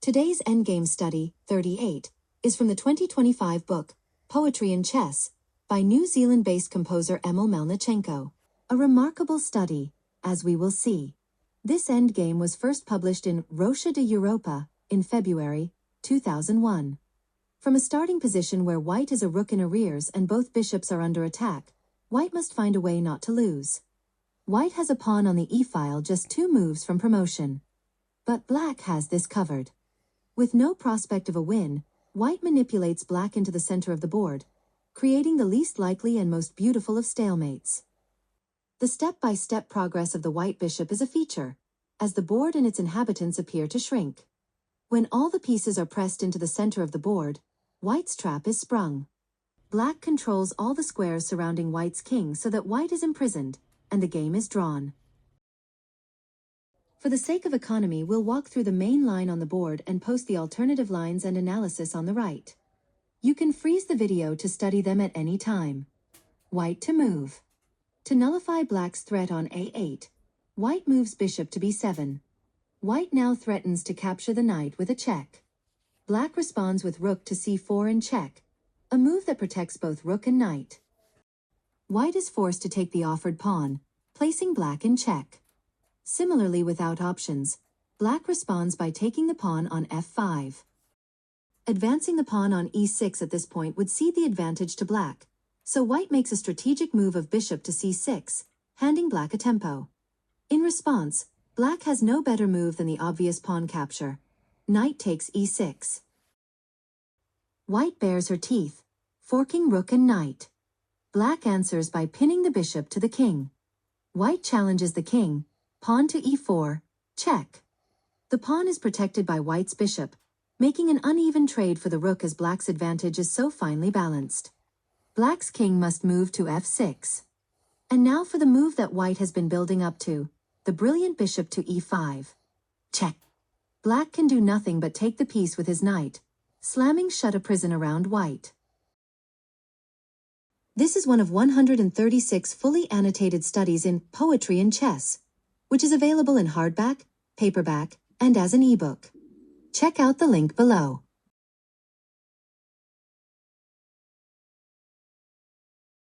Today's Endgame Study, 38, is from the 2025 book, Poetry in Chess, by New Zealand-based composer Emil Melnichenko. A remarkable study, as we will see. This endgame was first published in Rocha de Europa, in February, 2001. From a starting position where white is a rook in arrears and both bishops are under attack, white must find a way not to lose. White has a pawn on the e-file just 2 moves from promotion. But black has this covered. With no prospect of a win, white manipulates black into the center of the board, creating the least likely and most beautiful of stalemates. The step-by-step progress of the white bishop is a feature, as the board and its inhabitants appear to shrink. When all the pieces are pressed into the center of the board, white's trap is sprung. Black controls all the squares surrounding white's king so that white is imprisoned, and the game is drawn. For the sake of economy, we'll walk through the main line on the board and post the alternative lines and analysis on the right. You can freeze the video to study them at any time. White to move. To nullify black's threat on a8, white moves bishop to b7. White now threatens to capture the knight with a check. Black responds with rook to c4 and check, a move that protects both rook and knight. White is forced to take the offered pawn, placing black in check. Similarly, without options, black responds by taking the pawn on f5. Advancing the pawn on e6 at this point would cede the advantage to black, so white makes a strategic move of bishop to c6, handing black a tempo. In response, black has no better move than the obvious pawn capture. Knight takes e6. White bares her teeth, forking rook and knight. Black answers by pinning the bishop to the king. White challenges the king, pawn to e4, check. The pawn is protected by white's bishop, making an uneven trade for the rook as black's advantage is so finely balanced. Black's king must move to f6. And now for the move that white has been building up to, the brilliant bishop to e5. Check. Black can do nothing but take the piece with his knight, slamming shut a prison around white. This is one of 136 fully annotated studies in Poetry in Chess, which is available in hardback, paperback, and as an ebook. Check out the link below.